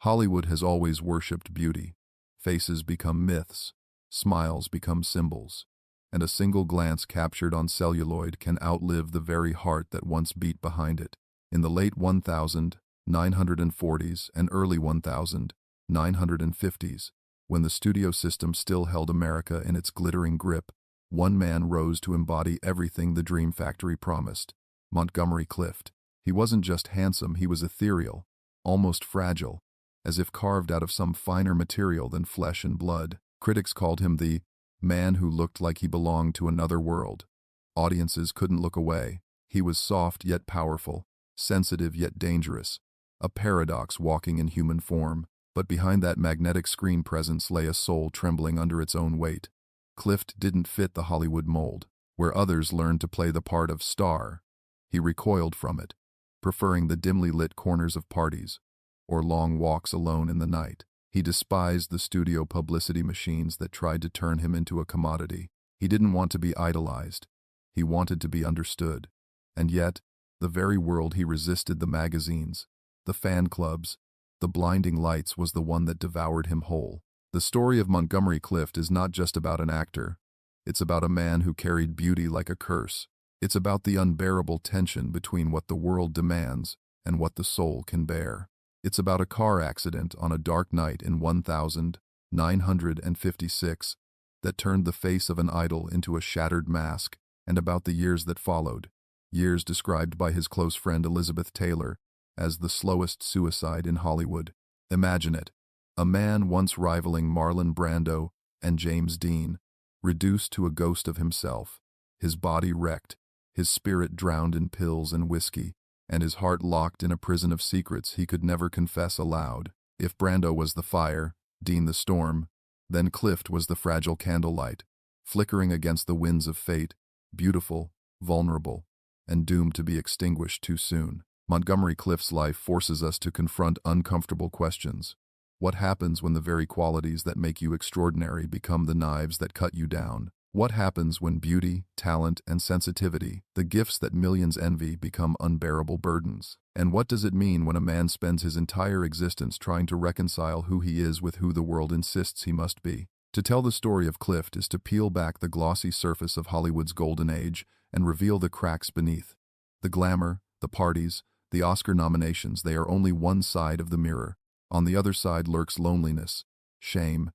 Hollywood has always worshipped beauty. Faces become myths, smiles become symbols, and a single glance captured on celluloid can outlive the very heart that once beat behind it. In the late 1940s and early 1950s, when the studio system still held America in its glittering grip, one man rose to embody everything the Dream Factory promised: Montgomery Clift. He wasn't just handsome, he was ethereal, almost fragile, as if carved out of some finer material than flesh and blood. Critics called him the man who looked like he belonged to another world. Audiences couldn't look away. He was soft yet powerful, sensitive yet dangerous, a paradox walking in human form. But behind that magnetic screen presence lay a soul trembling under its own weight. Clift didn't fit the Hollywood mold. Where others learned to play the part of star, he recoiled from it, preferring the dimly lit corners of parties or long walks alone in the night. He despised the studio publicity machines that tried to turn him into a commodity. He didn't want to be idolized. He wanted to be understood. And yet, the very world he resisted, the magazines, the fan clubs, the blinding lights, was the one that devoured him whole. The story of Montgomery Clift is not just about an actor. It's about a man who carried beauty like a curse. It's about the unbearable tension between what the world demands and what the soul can bear. It's about a car accident on a dark night in 1956 that turned the face of an idol into a shattered mask, and about the years that followed, years described by his close friend Elizabeth Taylor as the slowest suicide in Hollywood. Imagine it. A man once rivaling Marlon Brando and James Dean, reduced to a ghost of himself, his body wrecked, his spirit drowned in pills and whiskey, and his heart locked in a prison of secrets he could never confess aloud. If Brando was the fire, Dean the storm, then Clift was the fragile candlelight, flickering against the winds of fate, beautiful, vulnerable, and doomed to be extinguished too soon. Montgomery Clift's life forces us to confront uncomfortable questions. What happens when the very qualities that make you extraordinary become the knives that cut you down? What happens when beauty, talent, and sensitivity, the gifts that millions envy, become unbearable burdens? And what does it mean when a man spends his entire existence trying to reconcile who he is with who the world insists he must be? To tell the story of Clift is to peel back the glossy surface of Hollywood's golden age and reveal the cracks beneath. The glamour, the parties, the Oscar nominations, they are only one side of the mirror. On the other side lurks loneliness, shame,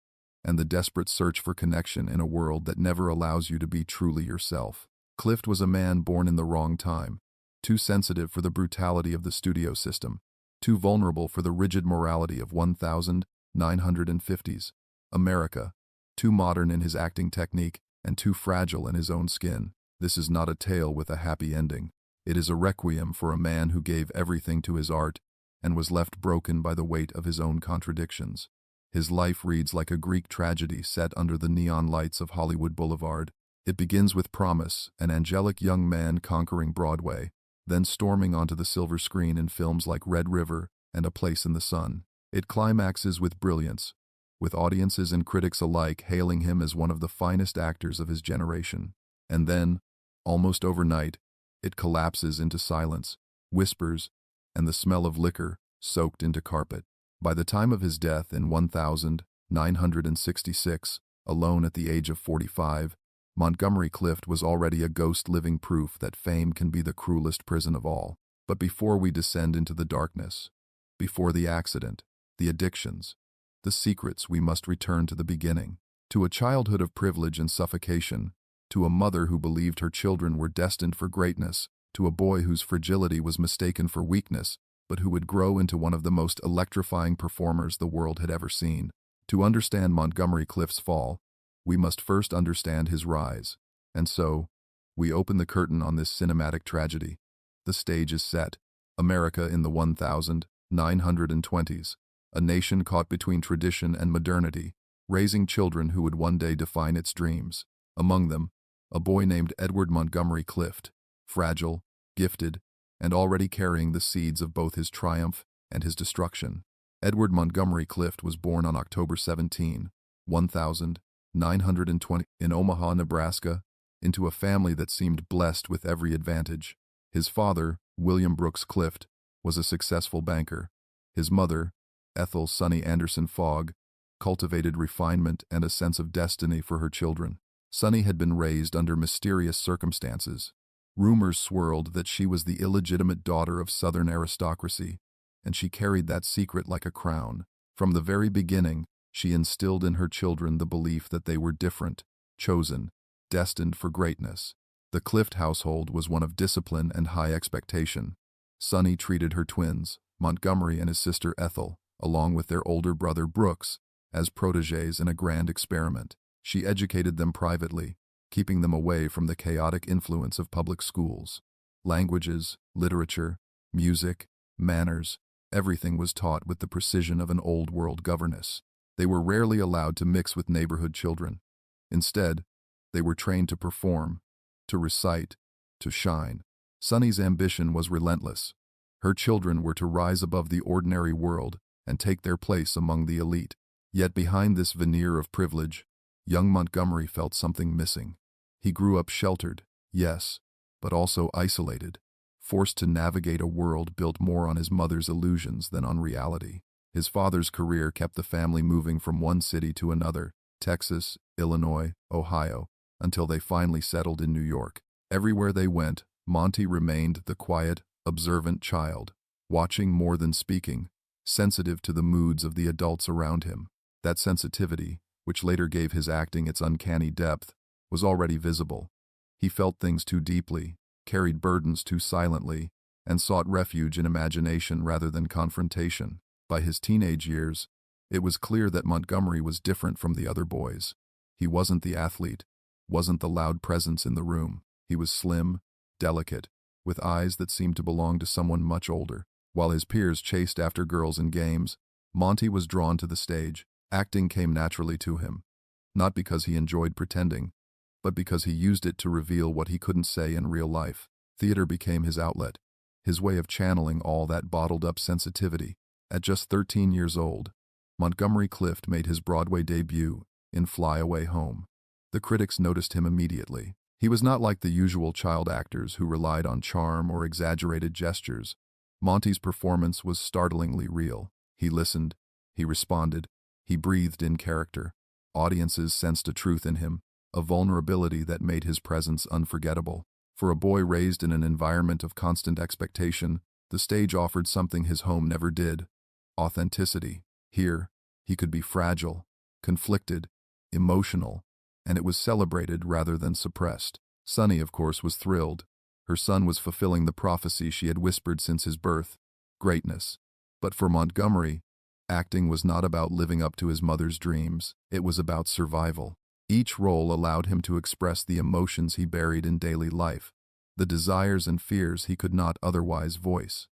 and the desperate search for connection in a world that never allows you to be truly yourself. Clift was a man born in the wrong time, too sensitive for the brutality of the studio system, too vulnerable for the rigid morality of 1950s America, too modern in his acting technique, and too fragile in his own skin. This is not a tale with a happy ending. It is a requiem for a man who gave everything to his art and was left broken by the weight of his own contradictions. His life reads like a Greek tragedy set under the neon lights of Hollywood Boulevard. It begins with promise, an angelic young man conquering Broadway, then storming onto the silver screen in films like Red River and A Place in the Sun. It climaxes with brilliance, with audiences and critics alike hailing him as one of the finest actors of his generation. And then, almost overnight, it collapses into silence, whispers, and the smell of liquor soaked into carpet. By the time of his death in 1966, alone at the age of 45, Montgomery Clift was already a ghost, living proof that fame can be the cruelest prison of all. But before we descend into the darkness, before the accident, the addictions, the secrets, we must return to the beginning, to a childhood of privilege and suffocation, to a mother who believed her children were destined for greatness, to a boy whose fragility was mistaken for weakness, but who would grow into one of the most electrifying performers the world had ever seen. To understand Montgomery Clift's fall, we must first understand his rise. And so, we open the curtain on this cinematic tragedy. The stage is set. America in the 1920s, a nation caught between tradition and modernity, raising children who would one day define its dreams. Among them, a boy named Edward Montgomery Clift, fragile, gifted, and already carrying the seeds of both his triumph and his destruction. Edward Montgomery Clift was born on October 17, 1920, in Omaha, Nebraska, into a family that seemed blessed with every advantage. His father, William Brooks Clift, was a successful banker. His mother, Ethel Sunny Anderson Fogg cultivated refinement and a sense of destiny for her children. Sunny had been raised under mysterious circumstances. Rumors swirled that she was the illegitimate daughter of Southern aristocracy, and she carried that secret like a crown. From the very beginning, she instilled in her children the belief that they were different, chosen, destined for greatness. The Clift household was one of discipline and high expectation. Sunny treated her twins, Montgomery and his sister Ethel, along with their older brother Brooks, as protégés in a grand experiment. She educated them privately, keeping them away from the chaotic influence of public schools. Languages, literature, music, manners, everything was taught with the precision of an old-world governess. They were rarely allowed to mix with neighborhood children. Instead, they were trained to perform, to recite, to shine. Sunny's ambition was relentless. Her children were to rise above the ordinary world and take their place among the elite. Yet behind this veneer of privilege, young Montgomery felt something missing. He grew up sheltered, yes, but also isolated, forced to navigate a world built more on his mother's illusions than on reality. His father's career kept the family moving from one city to another, Texas, Illinois, Ohio, until they finally settled in New York. Everywhere they went, Monty remained the quiet, observant child, watching more than speaking, sensitive to the moods of the adults around him. That sensitivity, which later gave his acting its uncanny depth, was already visible. He felt things too deeply, carried burdens too silently, and sought refuge in imagination rather than confrontation. By his teenage years, it was clear that Montgomery was different from the other boys. He wasn't the athlete, wasn't the loud presence in the room. He was slim, delicate, with eyes that seemed to belong to someone much older. While his peers chased after girls in games, Monty was drawn to the stage. Acting came naturally to him, not because he enjoyed pretending, but because he used it to reveal what he couldn't say in real life. Theater became his outlet, his way of channeling all that bottled-up sensitivity. At just 13 years old, Montgomery Clift made his Broadway debut in Fly Away Home. The critics noticed him immediately. He was not like the usual child actors who relied on charm or exaggerated gestures. Monty's performance was startlingly real. He listened, he responded, he breathed in character. Audiences sensed a truth in him, a vulnerability that made his presence unforgettable. For a boy raised in an environment of constant expectation, the stage offered something his home never did: authenticity. Here, he could be fragile, conflicted, emotional, and it was celebrated rather than suppressed. Sunny, of course, was thrilled. Her son was fulfilling the prophecy she had whispered since his birth: greatness. But for Montgomery, acting was not about living up to his mother's dreams. It was about survival. Each role allowed him to express the emotions he buried in daily life, the desires and fears he could not otherwise voice.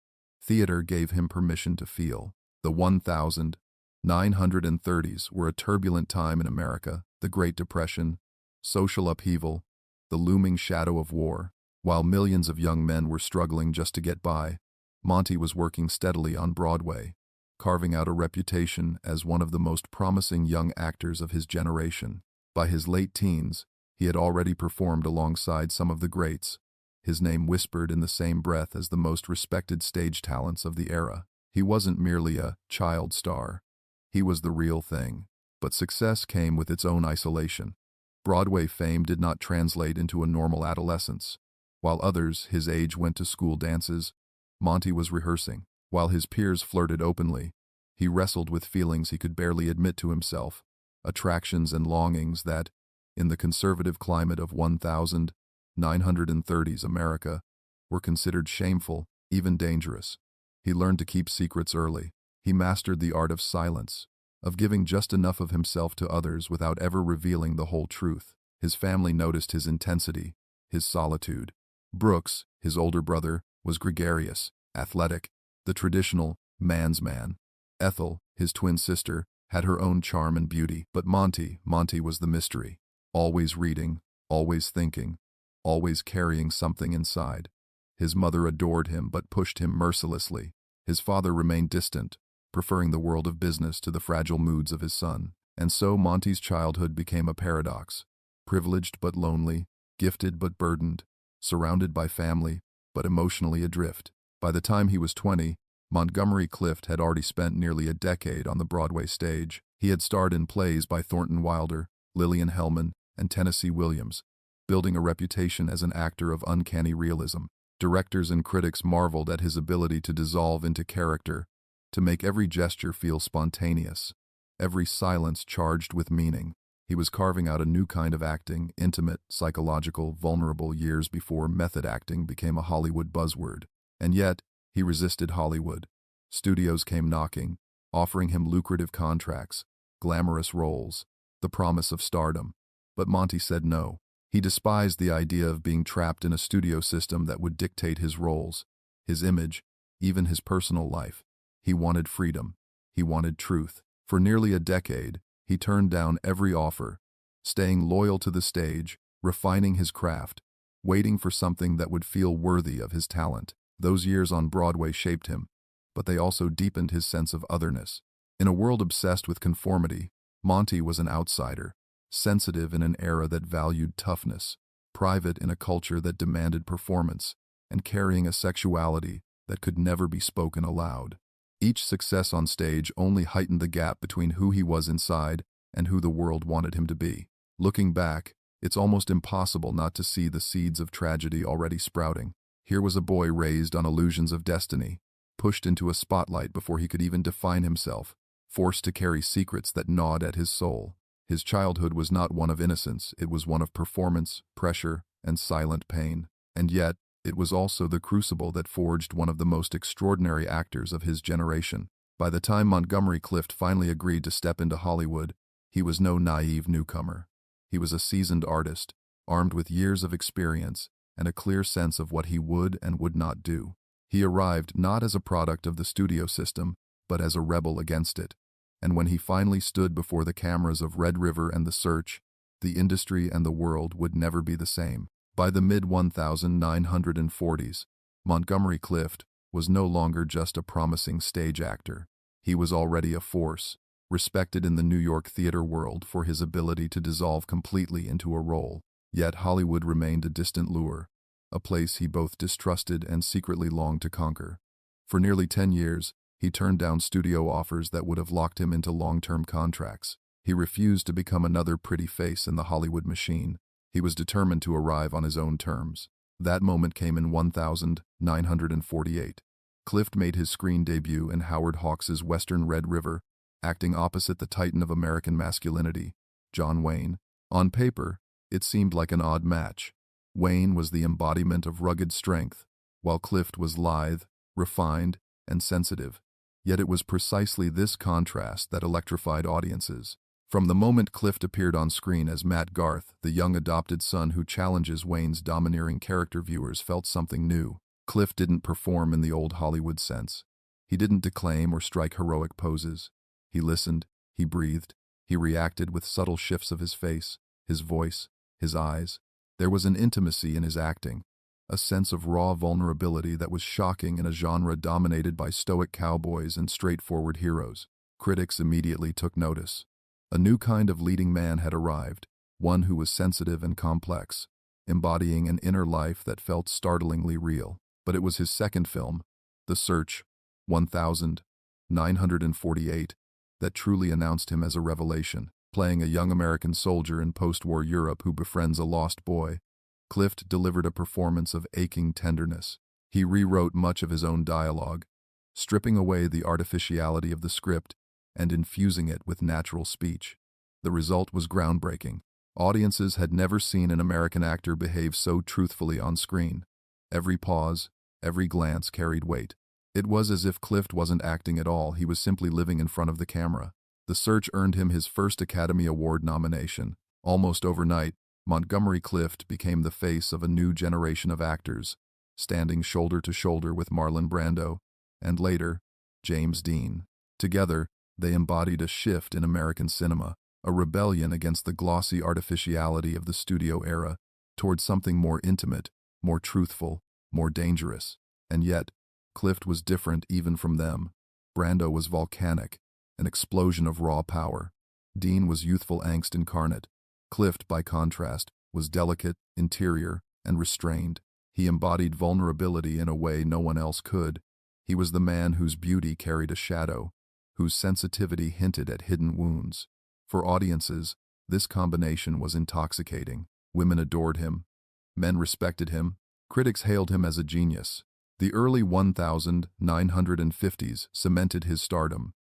Theater gave him permission to feel. The 1930s were a turbulent time in America: the Great Depression, social upheaval, the looming shadow of war. While millions of young men were struggling just to get by, Monty was working steadily on Broadway, carving out a reputation as one of the most promising young actors of his generation. By his late teens, he had already performed alongside some of the greats, his name whispered in the same breath as the most respected stage talents of the era. He wasn't merely a child star. He was the real thing. But success came with its own isolation. Broadway fame did not translate into a normal adolescence. While others his age went to school dances, Monty was rehearsing. While his peers flirted openly, he wrestled with feelings he could barely admit to himself, attractions and longings that, in the conservative climate of 1930s America, were considered shameful, even dangerous. He learned to keep secrets early. He mastered the art of silence, of giving just enough of himself to others without ever revealing the whole truth. His family noticed his intensity, his solitude. Brooks, his older brother, was gregarious, athletic, the traditional man's man. Ethel, his twin sister, had her own charm and beauty. But Monty was the mystery. Always reading, always thinking, always carrying something inside. His mother adored him but pushed him mercilessly. His father remained distant, preferring the world of business to the fragile moods of his son. And so Monty's childhood became a paradox: privileged but lonely, gifted but burdened, surrounded by family, but emotionally adrift. By the time he was 20, Montgomery Clift had already spent nearly a decade on the Broadway stage. He had starred in plays by Thornton Wilder, Lillian Hellman, and Tennessee Williams, building a reputation as an actor of uncanny realism. Directors and critics marveled at his ability to dissolve into character, to make every gesture feel spontaneous, every silence charged with meaning. He was carving out a new kind of acting, intimate, psychological, vulnerable, years before method acting became a Hollywood buzzword. And yet, he resisted Hollywood. Studios came knocking, offering him lucrative contracts, glamorous roles, the promise of stardom. But Monty said no. He despised the idea of being trapped in a studio system that would dictate his roles, his image, even his personal life. He wanted freedom. He wanted truth. For nearly a decade, he turned down every offer, staying loyal to the stage, refining his craft, waiting for something that would feel worthy of his talent. Those years on Broadway shaped him, but they also deepened his sense of otherness. In a world obsessed with conformity, Monty was an outsider, sensitive in an era that valued toughness, private in a culture that demanded performance, and carrying a sexuality that could never be spoken aloud. Each success on stage only heightened the gap between who he was inside and who the world wanted him to be. Looking back, it's almost impossible not to see the seeds of tragedy already sprouting. Here was a boy raised on illusions of destiny, pushed into a spotlight before he could even define himself, forced to carry secrets that gnawed at his soul. His childhood was not one of innocence, it was one of performance, pressure, and silent pain. And yet, it was also the crucible that forged one of the most extraordinary actors of his generation. By the time Montgomery Clift finally agreed to step into Hollywood, he was no naive newcomer. He was a seasoned artist, armed with years of experience and a clear sense of what he would and would not do. He arrived not as a product of the studio system, but as a rebel against it. And when he finally stood before the cameras of Red River and The Search, the industry and the world would never be the same. By the mid-1940s, Montgomery Clift was no longer just a promising stage actor. He was already a force, respected in the New York theater world for his ability to dissolve completely into a role. Yet Hollywood remained a distant lure, a place he both distrusted and secretly longed to conquer. For nearly 10 years, he turned down studio offers that would have locked him into long-term contracts. He refused to become another pretty face in the Hollywood machine. He was determined to arrive on his own terms. That moment came in 1948. Clift made his screen debut in Howard Hawks's Western Red River, acting opposite the titan of American masculinity, John Wayne. On paper, it seemed like an odd match. Wayne was the embodiment of rugged strength, while Clift was lithe, refined, and sensitive. Yet it was precisely this contrast that electrified audiences. From the moment Clift appeared on screen as Matt Garth, the young adopted son who challenges Wayne's domineering character, viewers felt something new. Clift didn't perform in the old Hollywood sense. He didn't declaim or strike heroic poses. He listened, he breathed, he reacted with subtle shifts of his face, his voice, his eyes. There was an intimacy in his acting, a sense of raw vulnerability that was shocking in a genre dominated by stoic cowboys and straightforward heroes. Critics immediately took notice. A new kind of leading man had arrived, one who was sensitive and complex, embodying an inner life that felt startlingly real. But it was his second film, The Search, 1948, that truly announced him as a revelation. Playing a young American soldier in post-war Europe who befriends a lost boy, Clift delivered a performance of aching tenderness. He rewrote much of his own dialogue, stripping away the artificiality of the script and infusing it with natural speech. The result was groundbreaking. Audiences had never seen an American actor behave so truthfully on screen. Every pause, every glance carried weight. It was as if Clift wasn't acting at all, he was simply living in front of the camera. The Search earned him his first Academy Award nomination. Almost overnight, Montgomery Clift became the face of a new generation of actors, standing shoulder to shoulder with Marlon Brando, and later, James Dean. Together, they embodied a shift in American cinema, a rebellion against the glossy artificiality of the studio era, towards something more intimate, more truthful, more dangerous. And yet, Clift was different even from them. Brando was volcanic, an explosion of raw power. Dean was youthful angst incarnate. Clift, by contrast, was delicate, interior, and restrained. He embodied vulnerability in a way no one else could, He was the man whose beauty carried a shadow, whose sensitivity hinted at hidden wounds. For audiences, this combination was intoxicating. Women adored him. Men respected him. Critics hailed him as a genius. The early 1950s cemented his stardom.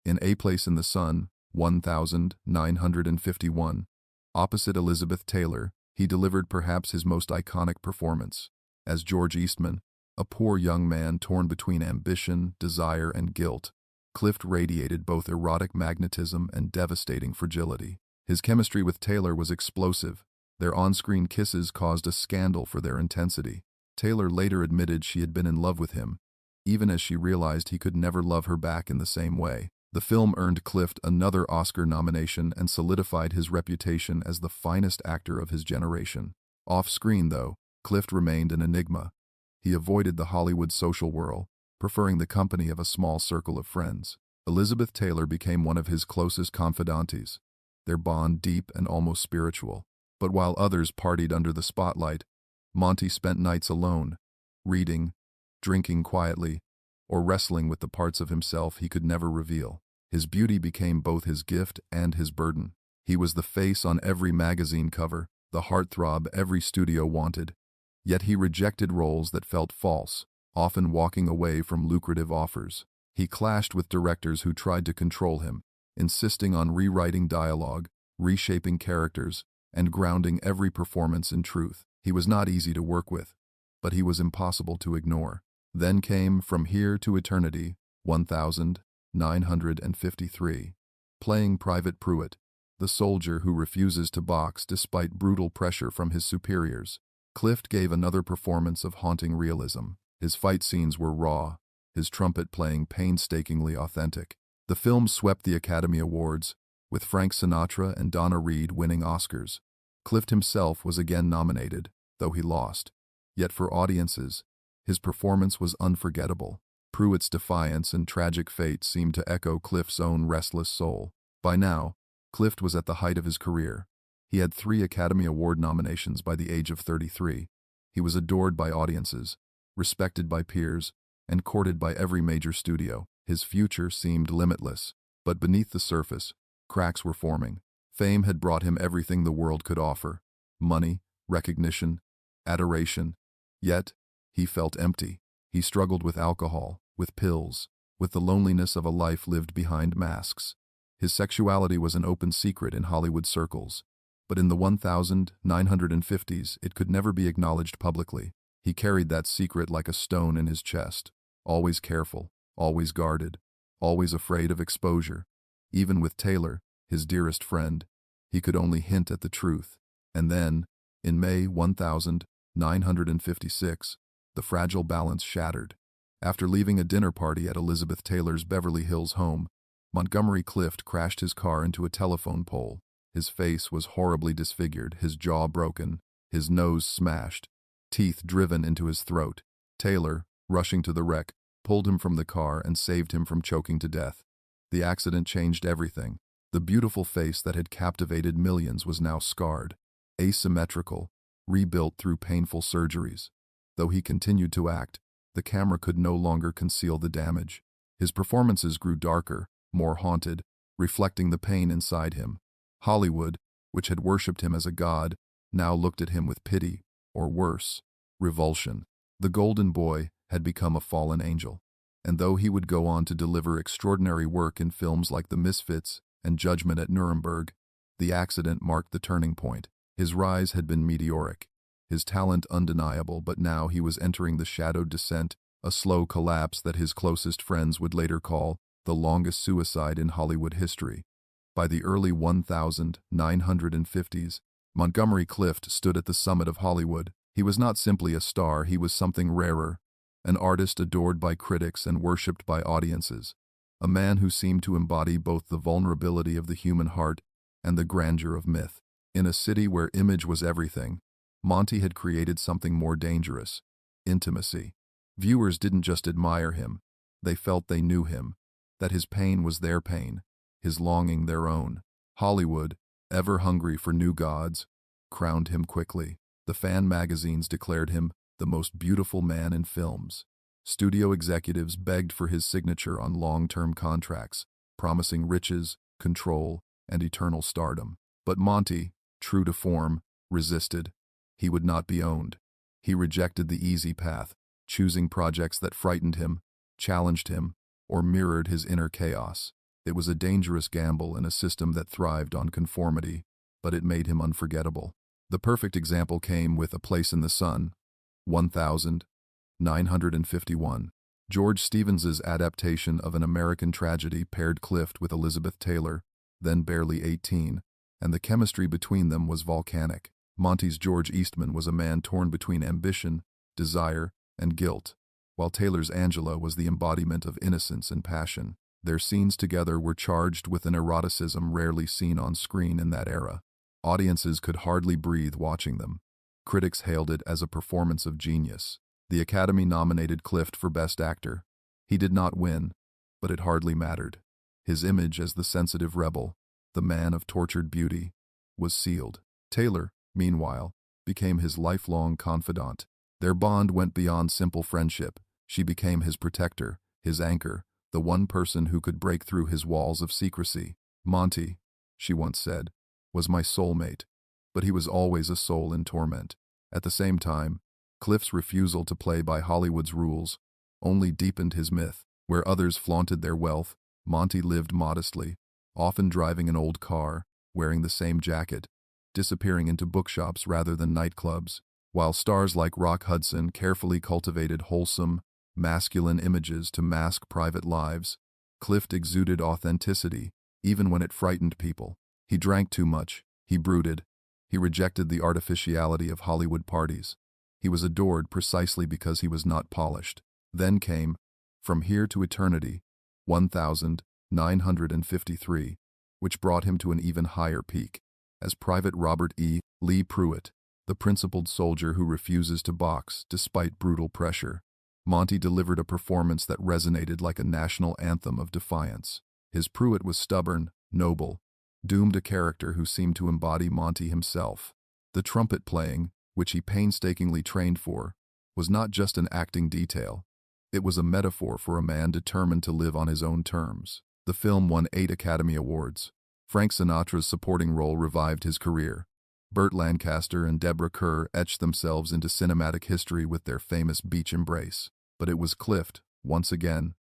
In A Place in the Sun, 1951, opposite Elizabeth Taylor, he delivered perhaps his most iconic performance. As George Eastman, a poor young man torn between ambition, desire, and guilt, Clift radiated both erotic magnetism and devastating fragility. His chemistry with Taylor was explosive. Their on-screen kisses caused a scandal for their intensity. Taylor later admitted she had been in love with him, even as she realized he could never love her back in the same way. The film earned Clift another Oscar nomination and solidified his reputation as the finest actor of his generation. Off-screen, though, Clift remained an enigma. He avoided the Hollywood social whirl, preferring the company of a small circle of friends. Elizabeth Taylor became one of his closest confidantes, their bond deep and almost spiritual. But while others partied under the spotlight, Monty spent nights alone, reading, drinking quietly, or wrestling with the parts of himself he could never reveal. His beauty became both his gift and his burden. He was the face on every magazine cover, the heartthrob every studio wanted. Yet he rejected roles that felt false, often walking away from lucrative offers. He clashed with directors who tried to control him, insisting on rewriting dialogue, reshaping characters, and grounding every performance in truth. He was not easy to work with, but he was impossible to ignore. Then came From Here to Eternity, 1953. Playing Private Pruitt, the soldier who refuses to box despite brutal pressure from his superiors, Clift gave another performance of haunting realism. His fight scenes were raw, his trumpet playing painstakingly authentic. The film swept the Academy Awards, with Frank Sinatra and Donna Reed winning Oscars. Clift himself was again nominated, though he lost. Yet for audiences, his performance was unforgettable. Pruitt's defiance and tragic fate seemed to echo Clift's own restless soul. By now, Clift was at the height of his career. He had 3 Academy Award nominations by the age of 33. He was adored by audiences, respected by peers, and courted by every major studio. His future seemed limitless, but beneath the surface, cracks were forming. Fame had brought him everything the world could offer: money, recognition, adoration. Yet, he felt empty. He struggled with alcohol, with pills, with the loneliness of a life lived behind masks. His sexuality was an open secret in Hollywood circles, but in the 1950s it could never be acknowledged publicly. He carried that secret like a stone in his chest, always careful, always guarded, always afraid of exposure. Even with Taylor, his dearest friend, he could only hint at the truth. And then, in May 1956, the fragile balance shattered. After leaving a dinner party at Elizabeth Taylor's Beverly Hills home, Montgomery Clift crashed his car into a telephone pole. His face was horribly disfigured, his jaw broken, his nose smashed, teeth driven into his throat. Taylor, rushing to the wreck, pulled him from the car and saved him from choking to death. The accident changed everything. The beautiful face that had captivated millions was now scarred, asymmetrical, rebuilt through painful surgeries. Though he continued to act, the camera could no longer conceal the damage. His performances grew darker, more haunted, reflecting the pain inside him. Hollywood, which had worshipped him as a god, now looked at him with pity, or worse, revulsion. The Golden Boy had become a fallen angel, and though he would go on to deliver extraordinary work in films like The Misfits and Judgment at Nuremberg, the accident marked the turning point. His rise had been meteoric, his talent undeniable, but now he was entering the shadowed descent, a slow collapse that his closest friends would later call the longest suicide in Hollywood history. By the early 1950s, Montgomery Clift stood at the summit of Hollywood. He was not simply a star, he was something rarer, an artist adored by critics and worshipped by audiences, a man who seemed to embody both the vulnerability of the human heart and the grandeur of myth. In a city where image was everything, Monty had created something more dangerous: intimacy. Viewers didn't just admire him, they felt they knew him, that his pain was their pain, his longing their own. Hollywood, ever hungry for new gods, crowned him quickly. The fan magazines declared him the most beautiful man in films. Studio executives begged for his signature on long-term contracts, promising riches, control, and eternal stardom. But Monty, true to form, resisted. He would not be owned. He rejected the easy path, choosing projects that frightened him, challenged him, or mirrored his inner chaos. It was a dangerous gamble in a system that thrived on conformity, but it made him unforgettable. The perfect example came with A Place in the Sun, 1951. George Stevens's adaptation of an American tragedy paired Clift with Elizabeth Taylor, then barely 18, and the chemistry between them was volcanic. Monty's George Eastman was a man torn between ambition, desire, and guilt, while Taylor's Angela was the embodiment of innocence and passion. Their scenes together were charged with an eroticism rarely seen on screen in that era. Audiences could hardly breathe watching them. Critics hailed it as a performance of genius. The Academy nominated Clift for Best Actor. He did not win, but it hardly mattered. His image as the sensitive rebel, the man of tortured beauty, was sealed. Taylor, meanwhile, became his lifelong confidant. Their bond went beyond simple friendship. She became his protector, his anchor, the one person who could break through his walls of secrecy. Monty, she once said, was my soulmate, but he was always a soul in torment. At the same time, Clift's refusal to play by Hollywood's rules only deepened his myth. Where others flaunted their wealth, Monty lived modestly, often driving an old car, wearing the same jacket, disappearing into bookshops rather than nightclubs, while stars like Rock Hudson carefully cultivated wholesome, masculine images to mask private lives. Clift exuded authenticity, even when it frightened people. He drank too much, he brooded, he rejected the artificiality of Hollywood parties. He was adored precisely because he was not polished. Then came, From Here to Eternity, 1953, which brought him to an even higher peak, as Private Robert E. Lee Pruitt, the principled soldier who refuses to box despite brutal pressure. Monty delivered a performance that resonated like a national anthem of defiance. His Pruitt was stubborn, noble, doomed a character who seemed to embody Monty himself. The trumpet playing, which he painstakingly trained for, was not just an acting detail. It was a metaphor for a man determined to live on his own terms. The film won 8 Academy Awards. Frank Sinatra's supporting role revived his career. Burt Lancaster and Deborah Kerr etched themselves into cinematic history with their famous beach embrace. But it was Clift, once again,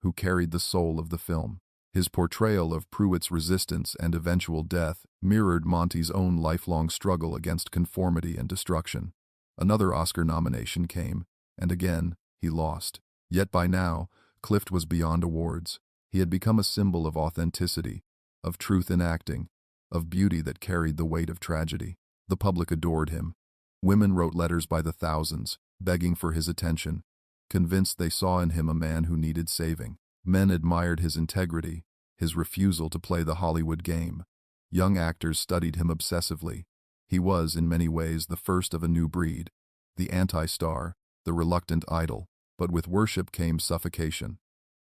who carried the soul of the film. His portrayal of Pruitt's resistance and eventual death mirrored Monty's own lifelong struggle against conformity and destruction. Another Oscar nomination came, and again, he lost. Yet by now, Clift was beyond awards. He had become a symbol of authenticity, of truth in acting, of beauty that carried the weight of tragedy. The public adored him. Women wrote letters by the thousands, begging for his attention, convinced they saw in him a man who needed saving. Men admired his integrity, his refusal to play the Hollywood game. Young actors studied him obsessively. He was, in many ways, the first of a new breed, the anti-star, the reluctant idol. But with worship came suffocation.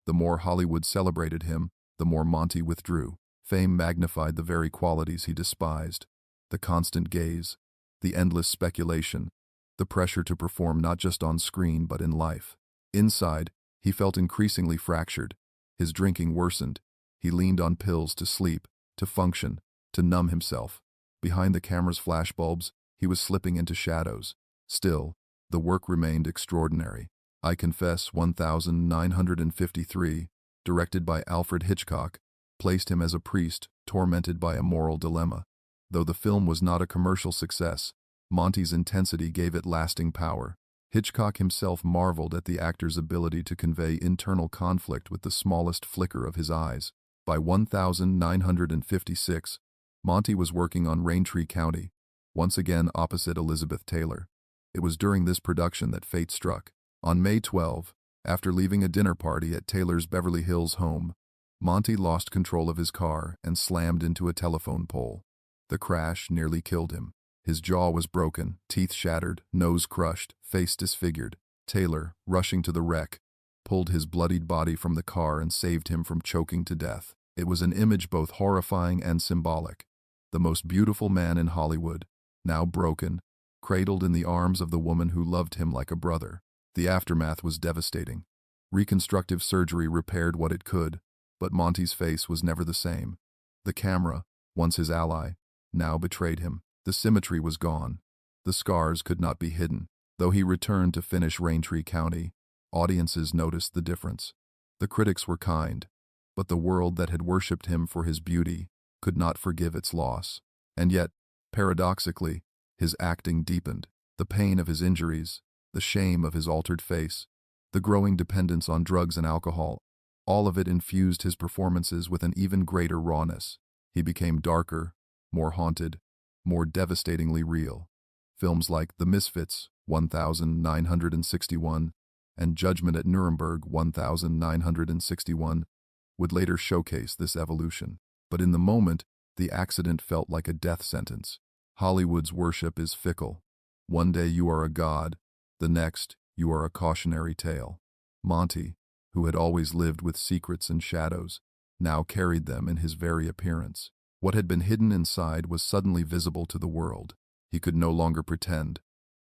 The more Hollywood celebrated him, the more Monty withdrew. Fame magnified the very qualities he despised: the constant gaze, the endless speculation, the pressure to perform not just on screen but in life. Inside, he felt increasingly fractured. His drinking worsened. He leaned on pills to sleep, to function, to numb himself. Behind the camera's flashbulbs, he was slipping into shadows. Still, the work remained extraordinary. I Confess 1953, directed by Alfred Hitchcock, placed him as a priest tormented by a moral dilemma. Though the film was not a commercial success, Monty's intensity gave it lasting power. Hitchcock himself marveled at the actor's ability to convey internal conflict with the smallest flicker of his eyes. By 1956, Monty was working on Raintree County, once again opposite Elizabeth Taylor. It was during this production that fate struck. On May 12, after leaving a dinner party at Taylor's Beverly Hills home, Monty lost control of his car and slammed into a telephone pole. The crash nearly killed him. His jaw was broken, teeth shattered, nose crushed, face disfigured. Taylor, rushing to the wreck, pulled his bloodied body from the car and saved him from choking to death. It was an image both horrifying and symbolic. The most beautiful man in Hollywood, now broken, cradled in the arms of the woman who loved him like a brother. The aftermath was devastating. Reconstructive surgery repaired what it could, but Monty's face was never the same. The camera, once his ally, now betrayed him. The symmetry was gone. The scars could not be hidden. Though he returned to finish Raintree County, audiences noticed the difference. The critics were kind, but the world that had worshipped him for his beauty could not forgive its loss. And yet, paradoxically, his acting deepened. The pain of his injuries, the shame of his altered face, the growing dependence on drugs and alcohol, all of it infused his performances with an even greater rawness. He became darker, more haunted, more devastatingly real. Films like The Misfits, 1961, and Judgment at Nuremberg, 1961, would later showcase this evolution. But in the moment, the accident felt like a death sentence. Hollywood's worship is fickle. One day you are a god, the next you are a cautionary tale. Monty, who had always lived with secrets and shadows, now carried them in his very appearance. What had been hidden inside was suddenly visible to the world. He could no longer pretend.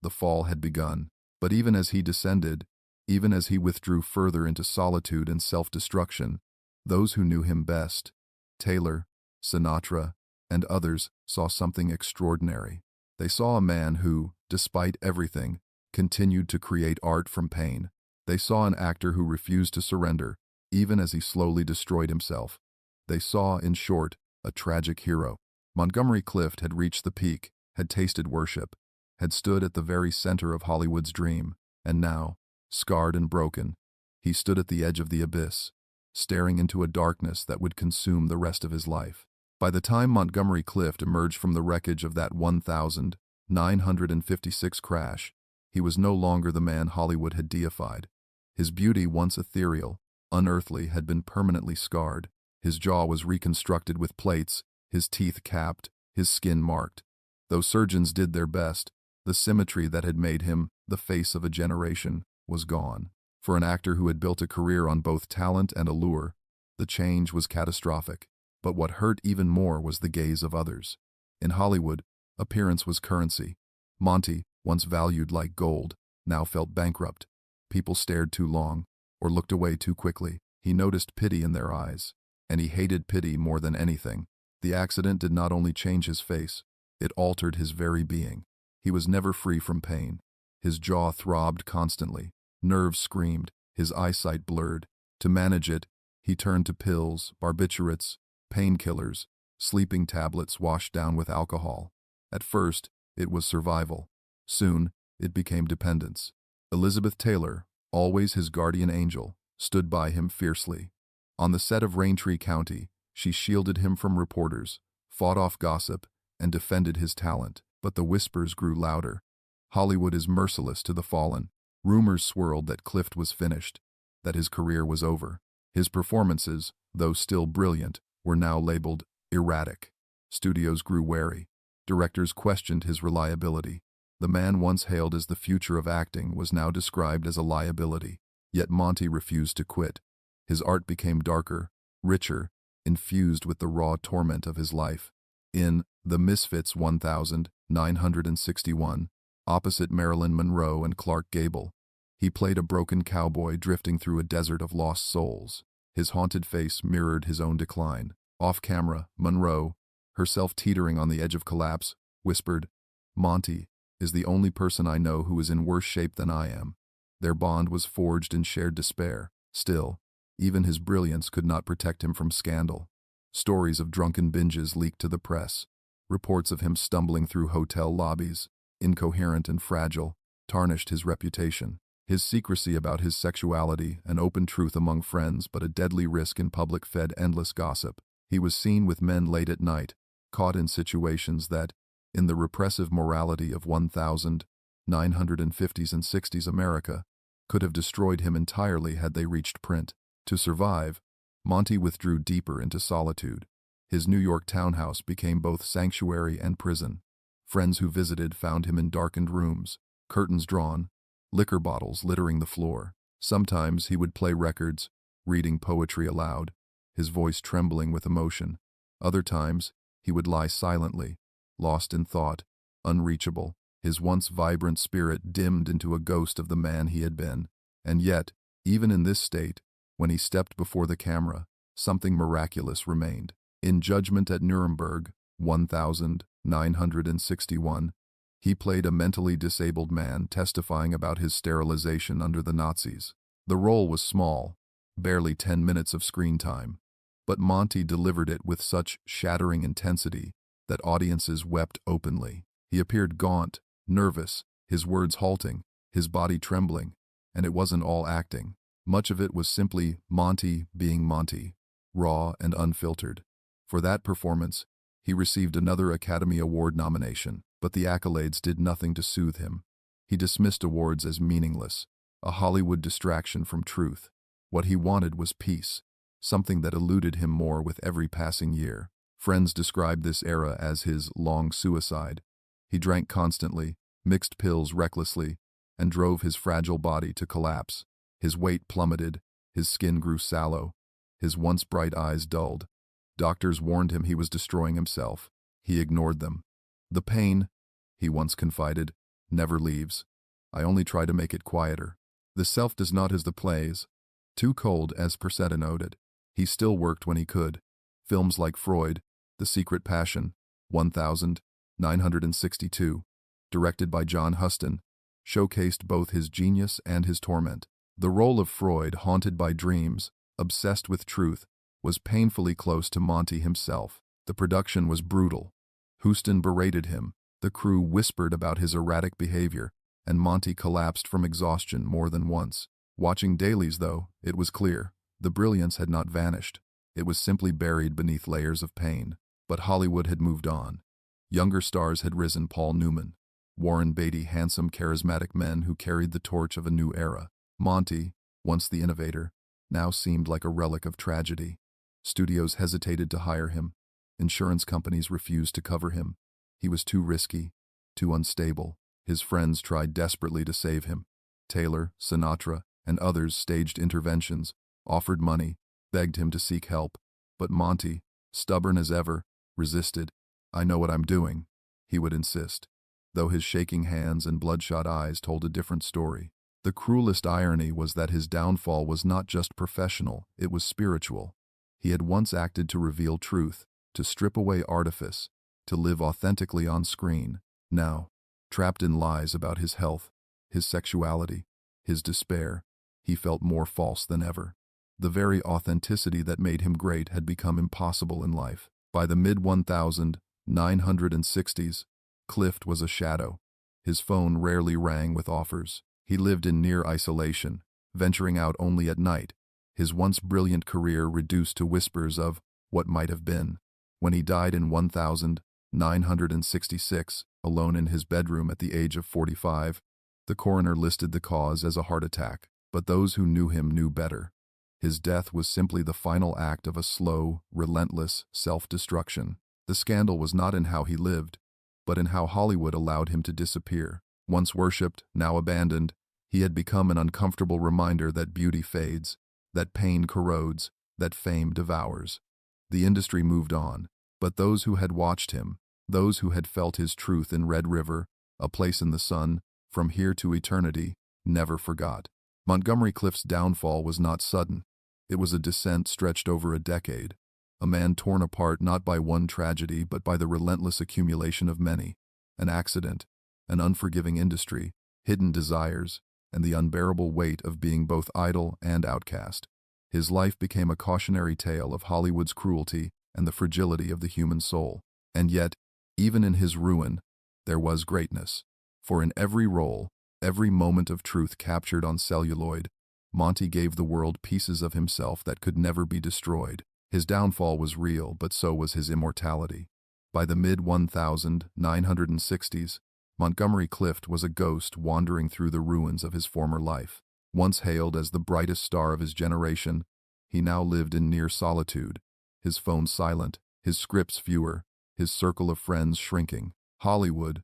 The fall had begun, but even as he descended, even as he withdrew further into solitude and self-destruction, those who knew him best, Taylor, Sinatra, and others, saw something extraordinary. They saw a man who, despite everything, continued to create art from pain. They saw an actor who refused to surrender, even as he slowly destroyed himself. They saw, in short, a tragic hero. Montgomery Clift had reached the peak, had tasted worship, had stood at the very center of Hollywood's dream, and now, scarred and broken, he stood at the edge of the abyss, staring into a darkness that would consume the rest of his life. By the time Montgomery Clift emerged from the wreckage of that 1956 crash, he was no longer the man Hollywood had deified. His beauty, once ethereal, unearthly, had been permanently scarred. His jaw was reconstructed with plates, his teeth capped, his skin marked. Though surgeons did their best, the symmetry that had made him the face of a generation was gone. For an actor who had built a career on both talent and allure, the change was catastrophic. But what hurt even more was the gaze of others. In Hollywood, appearance was currency. Monty, once valued like gold, now felt bankrupt. People stared too long, or looked away too quickly. He noticed pity in their eyes, and he hated pity more than anything. The accident did not only change his face, it altered his very being. He was never free from pain. His jaw throbbed constantly, nerves screamed, his eyesight blurred. To manage it, he turned to pills, barbiturates, painkillers, sleeping tablets washed down with alcohol. At first, it was survival. Soon, it became dependence. Elizabeth Taylor, always his guardian angel, stood by him fiercely. On the set of Raintree County, she shielded him from reporters, fought off gossip, and defended his talent. But the whispers grew louder. Hollywood is merciless to the fallen. Rumors swirled that Clift was finished, that his career was over. His performances, though still brilliant, were now labeled erratic. Studios grew wary. Directors questioned his reliability. The man once hailed as the future of acting was now described as a liability. Yet Monty refused to quit. His art became darker, richer, infused with the raw torment of his life. In The Misfits 1961, opposite Marilyn Monroe and Clark Gable, he played a broken cowboy drifting through a desert of lost souls. His haunted face mirrored his own decline. Off camera, Monroe, herself teetering on the edge of collapse, whispered, "Monty is the only person I know who is in worse shape than I am." Their bond was forged in shared despair. Still, even his brilliance could not protect him from scandal. Stories of drunken binges leaked to the press. Reports of him stumbling through hotel lobbies, incoherent and fragile, tarnished his reputation. His secrecy about his sexuality, an open truth among friends but a deadly risk in public, fed endless gossip. He was seen with men late at night, caught in situations that, in the repressive morality of 1950s and 60s America, could have destroyed him entirely had they reached print. To survive, Monty withdrew deeper into solitude. His New York townhouse became both sanctuary and prison. Friends who visited found him in darkened rooms, curtains drawn, liquor bottles littering the floor. Sometimes he would play records, reading poetry aloud, his voice trembling with emotion. Other times, he would lie silently, lost in thought, unreachable, his once vibrant spirit dimmed into a ghost of the man he had been. And yet, Even in this state, when he stepped before the camera, something miraculous remained. In Judgment at Nuremberg, 1961, he played a mentally disabled man testifying about his sterilization under the Nazis. The role was small, barely 10 minutes of screen time, but Monty delivered it with such shattering intensity that audiences wept openly. He appeared gaunt, nervous, his words halting, his body trembling, and it wasn't all acting. Much of it was simply Monty being Monty, raw and unfiltered. For that performance, he received another Academy Award nomination, but the accolades did nothing to soothe him. He dismissed awards as meaningless, a Hollywood distraction from truth. What he wanted was peace, something that eluded him more with every passing year. Friends described this era as his long suicide. He drank constantly, mixed pills recklessly, and drove his fragile body to collapse. His weight plummeted, his skin grew sallow, his once bright eyes dulled. Doctors warned him he was destroying himself. He ignored them. "The pain," he once confided, "never leaves. I only try to make it quieter. The self does not as the plays." Too cold, as Persetta noted. He still worked when he could. Films like Freud, The Secret Passion, 1962, directed by John Huston, showcased both his genius and his torment. The role of Freud, haunted by dreams, obsessed with truth, was painfully close to Monty himself. The production was brutal. Huston berated him, the crew whispered about his erratic behavior, and Monty collapsed from exhaustion more than once. Watching dailies, though, it was clear. The brilliance had not vanished. It was simply buried beneath layers of pain. But Hollywood had moved on. Younger stars had risen: Paul Newman, Warren Beatty, handsome, charismatic men who carried the torch of a new era. Monty, once the innovator, now seemed like a relic of tragedy. Studios hesitated to hire him. Insurance companies refused to cover him. He was too risky, too unstable. His friends tried desperately to save him. Taylor, Sinatra, and others staged interventions, offered money, begged him to seek help. But Monty, stubborn as ever, resisted. "I know what I'm doing," he would insist, though his shaking hands and bloodshot eyes told a different story. The cruelest irony was that his downfall was not just professional, it was spiritual. He had once acted to reveal truth, to strip away artifice, to live authentically on screen. Now, trapped in lies about his health, his sexuality, his despair, he felt more false than ever. The very authenticity that made him great had become impossible in life. By the mid-1960s, Clift was a shadow. His phone rarely rang with offers. He lived in near isolation, venturing out only at night, his once brilliant career reduced to whispers of what might have been. When he died in 1966, alone in his bedroom at the age of 45, the coroner listed the cause as a heart attack, but those who knew him knew better. His death was simply the final act of a slow, relentless self-destruction. The scandal was not in how he lived, but in how Hollywood allowed him to disappear. Once worshipped, now abandoned, he had become an uncomfortable reminder that beauty fades, that pain corrodes, that fame devours. The industry moved on, but those who had watched him, those who had felt his truth in Red River, A Place in the Sun, From Here to Eternity, never forgot. Montgomery Clift's downfall was not sudden. It was a descent stretched over a decade, a man torn apart not by one tragedy but by the relentless accumulation of many, an accident, an unforgiving industry, hidden desires, and the unbearable weight of being both idol and outcast. His life became a cautionary tale of Hollywood's cruelty and the fragility of the human soul. And yet, even in his ruin, there was greatness. For in every role, every moment of truth captured on celluloid, Monty gave the world pieces of himself that could never be destroyed. His downfall was real, but so was his immortality. By the mid-1960s, Montgomery Clift was a ghost wandering through the ruins of his former life. Once hailed as the brightest star of his generation, he now lived in near solitude, his phone silent, his scripts fewer, his circle of friends shrinking. Hollywood,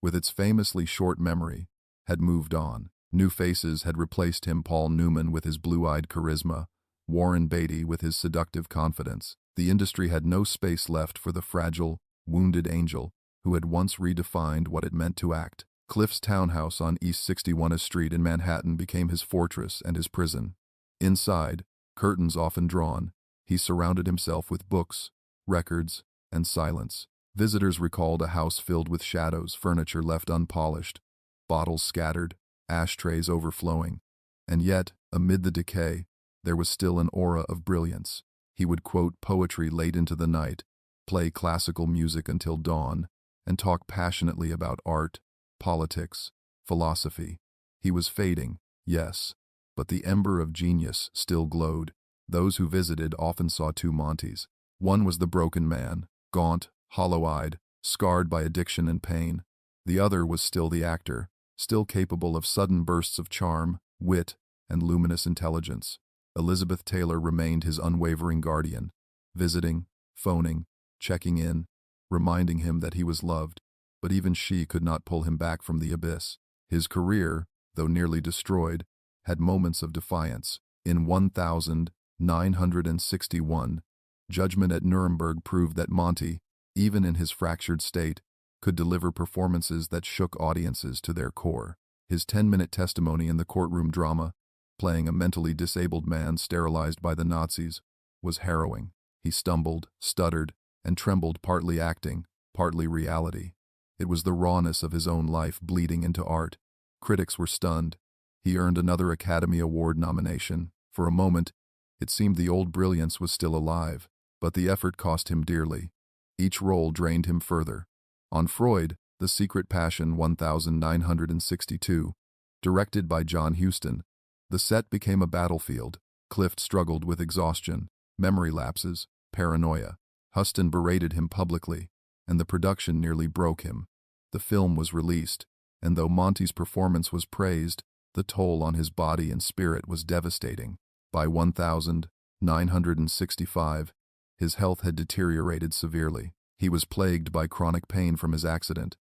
with its famously short memory, had moved on. New faces had replaced him: Paul Newman with his blue-eyed charisma, Warren Beatty with his seductive confidence. The industry had no space left for the fragile, wounded angel who had once redefined what it meant to act. Clift's townhouse on East 61st Street in Manhattan became his fortress and his prison. Inside, curtains often drawn, he surrounded himself with books, records, and silence. Visitors recalled a house filled with shadows, furniture left unpolished, bottles scattered, ashtrays overflowing. And yet, amid the decay, there was still an aura of brilliance. He would quote poetry late into the night, play classical music until dawn, and talk passionately about art, politics, philosophy. He was fading, yes, but the ember of genius still glowed. Those who visited often saw two Monties. One was the broken man, gaunt, hollow-eyed, scarred by addiction and pain. The other was still the actor, still capable of sudden bursts of charm, wit, and luminous intelligence. Elizabeth Taylor remained his unwavering guardian, visiting, phoning, checking in, reminding him that he was loved, but even she could not pull him back from the abyss. His career, though nearly destroyed, had moments of defiance. In 1961, judgment at Nuremberg proved that Monty, even in his fractured state, could deliver performances that shook audiences to their core. His 10-minute testimony in the courtroom drama, playing a mentally disabled man sterilized by the Nazis, was harrowing. He stumbled, stuttered, and trembled, partly acting, partly reality. It was the rawness of his own life bleeding into art. Critics were stunned. He earned another Academy Award nomination. For a moment, it seemed the old brilliance was still alive, but the effort cost him dearly. Each role drained him further. On Freud, The Secret Passion 1962, directed by John Huston, the set became a battlefield. Clift struggled with exhaustion, memory lapses, paranoia. Huston berated him publicly, and the production nearly broke him. The film was released, and though Monty's performance was praised, the toll on his body and spirit was devastating. By 1965, his health had deteriorated severely. He was plagued by chronic pain from his accident,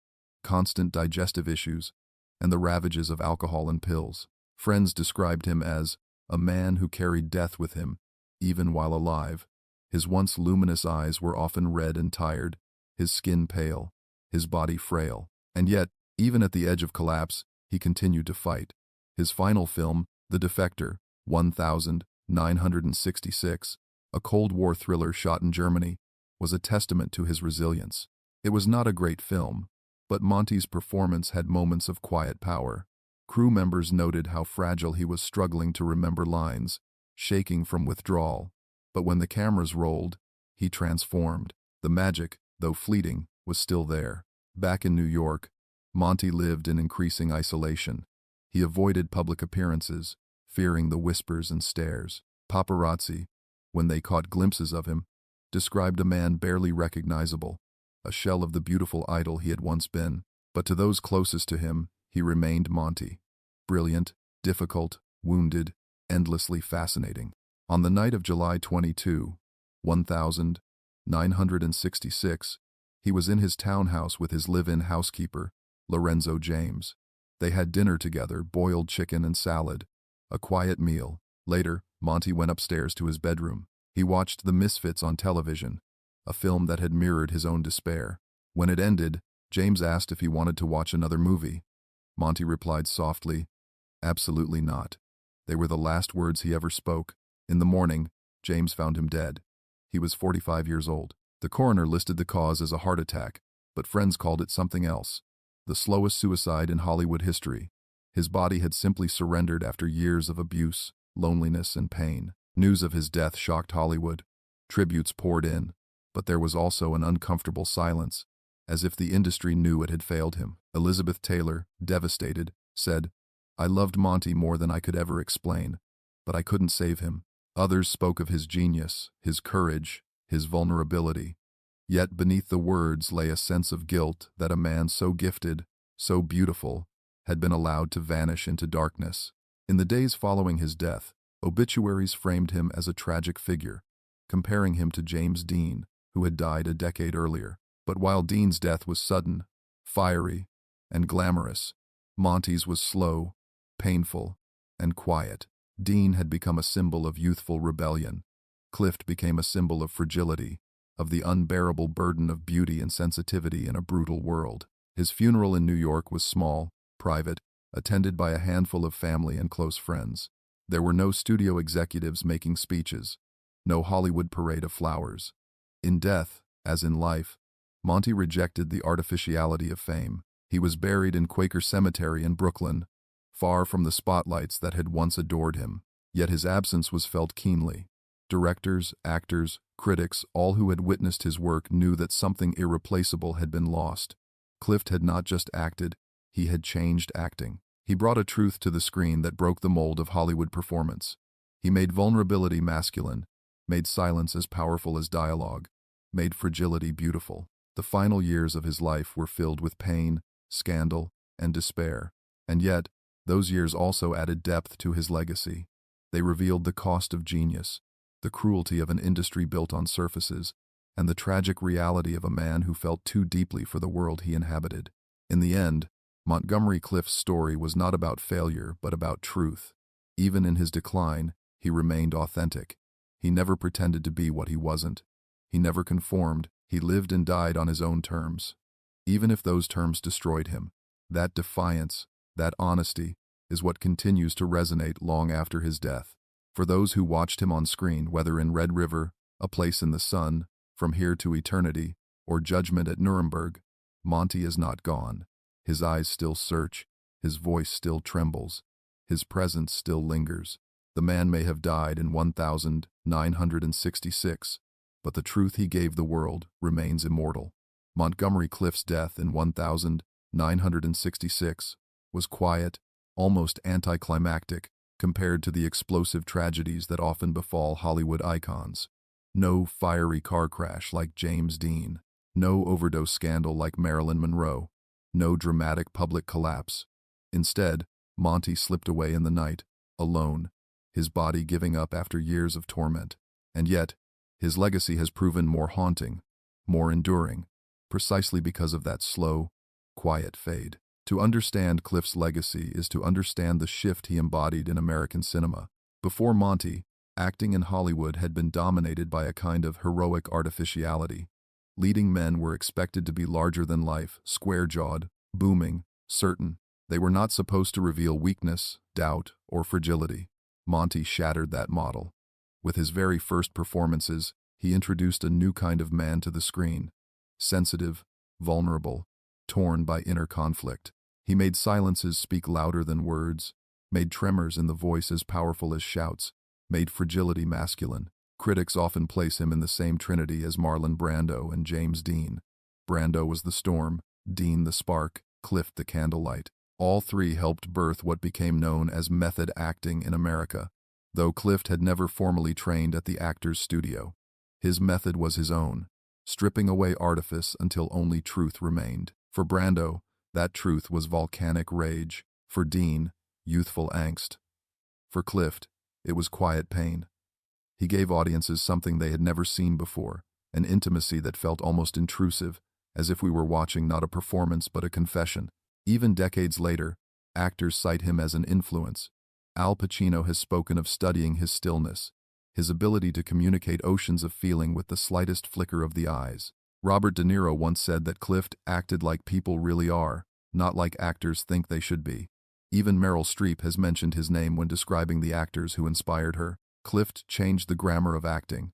constant digestive issues, and the ravages of alcohol and pills. Friends described him as a man who carried death with him, even while alive. His once luminous eyes were often red and tired, his skin pale, his body frail. And yet, even at the edge of collapse, he continued to fight. His final film, The Defector, 1966, a Cold War thriller shot in Germany, was a testament to his resilience. It was not a great film, but Monty's performance had moments of quiet power. Crew members noted how fragile he was, struggling to remember lines, shaking from withdrawal. But when the cameras rolled, he transformed. The magic, though fleeting, was still there. Back in New York, Monty lived in increasing isolation. He avoided public appearances, fearing the whispers and stares. Paparazzi, when they caught glimpses of him, described a man barely recognizable, a shell of the beautiful idol he had once been. But to those closest to him, he remained Monty. Brilliant, difficult, wounded, endlessly fascinating. On the night of July 22, 1966, he was in his townhouse with his live-in housekeeper, Lorenzo James. They had dinner together, boiled chicken and salad, a quiet meal. Later, Monty went upstairs to his bedroom. He watched The Misfits on television, a film that had mirrored his own despair. When it ended, James asked if he wanted to watch another movie. Monty replied softly, "Absolutely not." They were the last words he ever spoke. In the morning, James found him dead. He was 45 years old. The coroner listed the cause as a heart attack, but friends called it something else. The slowest suicide in Hollywood history. His body had simply surrendered after years of abuse, loneliness, and pain. News of his death shocked Hollywood. Tributes poured in, but there was also an uncomfortable silence, as if the industry knew it had failed him. Elizabeth Taylor, devastated, said, "I loved Monty more than I could ever explain, but I couldn't save him." Others spoke of his genius, his courage, his vulnerability. Yet beneath the words lay a sense of guilt that a man so gifted, so beautiful, had been allowed to vanish into darkness. In the days following his death, obituaries framed him as a tragic figure, comparing him to James Dean, who had died a decade earlier. But while Dean's death was sudden, fiery, and glamorous, Monty's was slow, painful, and quiet. Dean had become a symbol of youthful rebellion. Clift became a symbol of fragility, of the unbearable burden of beauty and sensitivity in a brutal world. His funeral in New York was small, private, attended by a handful of family and close friends. There were no studio executives making speeches, no Hollywood parade of flowers. In death, as in life, Monty rejected the artificiality of fame. He was buried in Quaker Cemetery in Brooklyn, far from the spotlights that had once adored him. Yet his absence was felt keenly. Directors, actors, critics, all who had witnessed his work knew that something irreplaceable had been lost. Clift had not just acted, he had changed acting. He brought a truth to the screen that broke the mold of Hollywood performance. He made vulnerability masculine, made silence as powerful as dialogue, made fragility beautiful. The final years of his life were filled with pain, scandal, and despair. And yet, those years also added depth to his legacy. They revealed the cost of genius, the cruelty of an industry built on surfaces, and the tragic reality of a man who felt too deeply for the world he inhabited. In the end, Montgomery Clift's story was not about failure, but about truth. Even in his decline, he remained authentic. He never pretended to be what he wasn't. He never conformed. He lived and died on his own terms. Even if those terms destroyed him, that defiance, that honesty, is what continues to resonate long after his death. For those who watched him on screen, whether in Red River, A Place in the Sun, From Here to Eternity, or Judgment at Nuremberg, Monty is not gone. His eyes still search, his voice still trembles, his presence still lingers. The man may have died in 1966, but the truth he gave the world remains immortal. Montgomery Clift's death in 1966 was quiet, almost anticlimactic, compared to the explosive tragedies that often befall Hollywood icons. No fiery car crash like James Dean, no overdose scandal like Marilyn Monroe, no dramatic public collapse. Instead, Monty slipped away in the night, alone, his body giving up after years of torment. And yet, his legacy has proven more haunting, more enduring, precisely because of that slow, quiet fade. To understand Clift's legacy is to understand the shift he embodied in American cinema. Before Monty, acting in Hollywood had been dominated by a kind of heroic artificiality. Leading men were expected to be larger than life, square-jawed, booming, certain. They were not supposed to reveal weakness, doubt, or fragility. Monty shattered that model. With his very first performances, he introduced a new kind of man to the screen. Sensitive, vulnerable, torn by inner conflict. He made silences speak louder than words, made tremors in the voice as powerful as shouts, made fragility masculine. Critics often place him in the same trinity as Marlon Brando and James Dean. Brando was the storm, Dean the spark, Clift the candlelight. All three helped birth what became known as method acting in America. Though Clift had never formally trained at the actor's studio, his method was his own, stripping away artifice until only truth remained. For Brando, that truth was volcanic rage. For Dean, youthful angst. For Clift, it was quiet pain. He gave audiences something they had never seen before, an intimacy that felt almost intrusive, as if we were watching not a performance but a confession. Even decades later, actors cite him as an influence. Al Pacino has spoken of studying his stillness, his ability to communicate oceans of feeling with the slightest flicker of the eyes. Robert De Niro once said that Clift acted like people really are, not like actors think they should be. Even Meryl Streep has mentioned his name when describing the actors who inspired her. Clift changed the grammar of acting.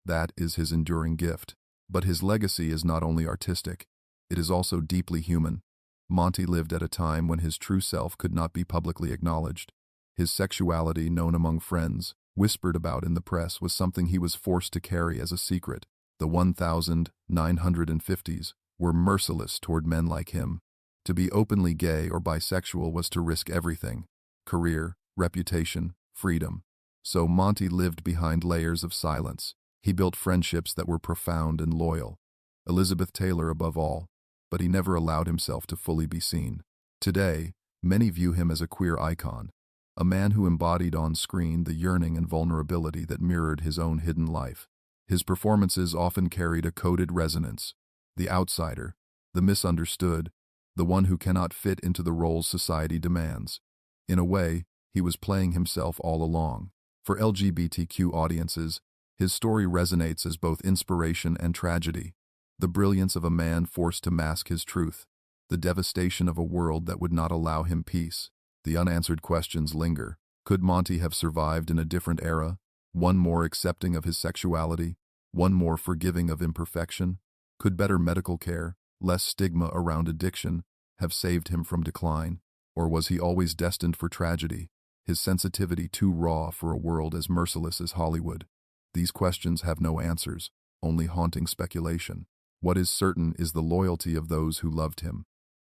That is his enduring gift. But his legacy is not only artistic, it is also deeply human. Monty lived at a time when his true self could not be publicly acknowledged. His sexuality, known among friends, whispered about in the press, was something he was forced to carry as a secret. The 1950s were merciless toward men like him. To be openly gay or bisexual was to risk everything: career, reputation, freedom. So Monty lived behind layers of silence. He built friendships that were profound and loyal. Elizabeth Taylor above all, but he never allowed himself to fully be seen. Today, many view him as a queer icon, a man who embodied on screen the yearning and vulnerability that mirrored his own hidden life. His performances often carried a coded resonance: the outsider, the misunderstood, the one who cannot fit into the roles society demands. In a way, he was playing himself all along. For LGBTQ audiences, his story resonates as both inspiration and tragedy. The brilliance of a man forced to mask his truth, the devastation of a world that would not allow him peace. The unanswered questions linger. Could Monty have survived in a different era, one more accepting of his sexuality, one more forgiving of imperfection? Could better medical care, less stigma around addiction, have saved him from decline? Or was he always destined for tragedy, his sensitivity too raw for a world as merciless as Hollywood? These questions have no answers, only haunting speculation. What is certain is the loyalty of those who loved him.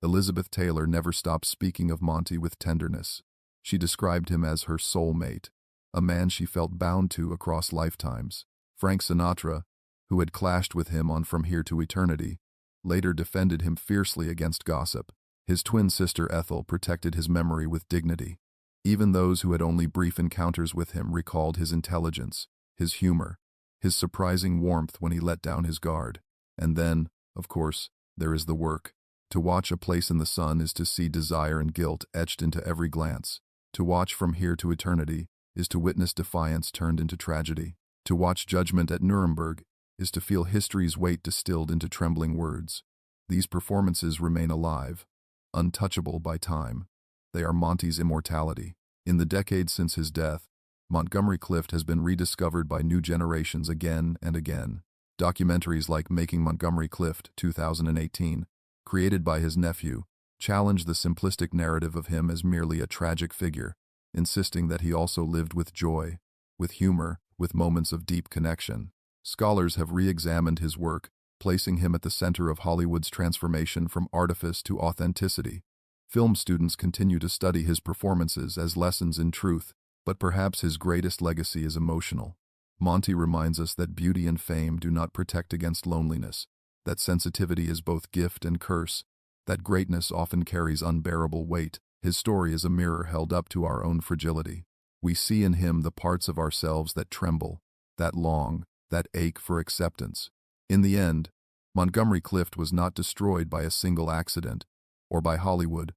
Elizabeth Taylor never stopped speaking of Monty with tenderness. She described him as her soulmate, a man she felt bound to across lifetimes. Frank Sinatra, who had clashed with him on From Here to Eternity, later defended him fiercely against gossip. His twin sister Ethel protected his memory with dignity. Even those who had only brief encounters with him recalled his intelligence, his humor, his surprising warmth when he let down his guard. And then, of course, there is the work. To watch A Place in the Sun is to see desire and guilt etched into every glance. To watch From Here to Eternity is to witness defiance turned into tragedy. To watch Judgment at Nuremberg is to feel history's weight distilled into trembling words. These performances remain alive, untouchable by time. They are Monty's immortality. In the decades since his death, Montgomery Clift has been rediscovered by new generations again and again. Documentaries like Making Montgomery Clift, 2018, created by his nephew, challenge the simplistic narrative of him as merely a tragic figure, insisting that he also lived with joy, with humor, with moments of deep connection. Scholars have re-examined his work, placing him at the center of Hollywood's transformation from artifice to authenticity. Film students continue to study his performances as lessons in truth, but perhaps his greatest legacy is emotional. Monty reminds us that beauty and fame do not protect against loneliness, that sensitivity is both gift and curse, that greatness often carries unbearable weight. His story is a mirror held up to our own fragility. We see in him the parts of ourselves that tremble, that long, that ache for acceptance. In the end, Montgomery Clift was not destroyed by a single accident, or by Hollywood,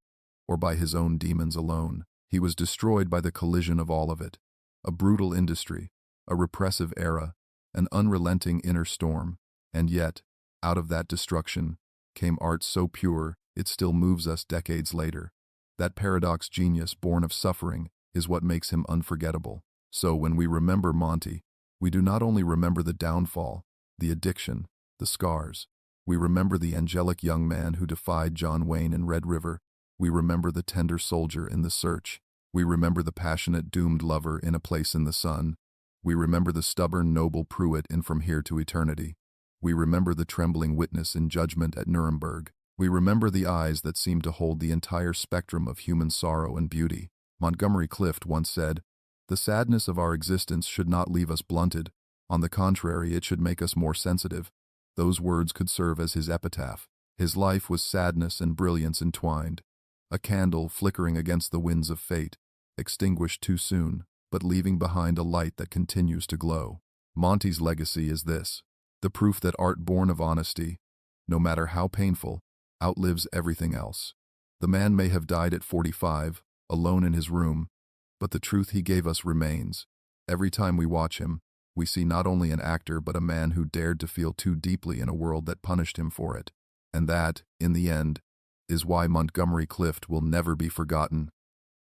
or by his own demons alone. He was destroyed by the collision of all of it. A brutal industry, a repressive era, an unrelenting inner storm. And yet, out of that destruction, came art so pure it still moves us decades later. That paradox genius born of suffering is what makes him unforgettable. So when we remember Monty, we do not only remember the downfall, the addiction, the scars. We remember the angelic young man who defied John Wayne in Red River. We remember the tender soldier in The Search. We remember the passionate doomed lover in A Place in the Sun. We remember the stubborn noble Pruitt in From Here to Eternity. We remember the trembling witness in Judgment at Nuremberg. We remember the eyes that seemed to hold the entire spectrum of human sorrow and beauty. Montgomery Clift once said, "The sadness of our existence should not leave us blunted. On the contrary, it should make us more sensitive." Those words could serve as his epitaph. His life was sadness and brilliance entwined. A candle flickering against the winds of fate, extinguished too soon, but leaving behind a light that continues to glow. Monty's legacy is this: the proof that art born of honesty, no matter how painful, outlives everything else. The man may have died at 45, alone in his room, but the truth he gave us remains. Every time we watch him, we see not only an actor but a man who dared to feel too deeply in a world that punished him for it. And that, in the end, is why Montgomery Clift will never be forgotten.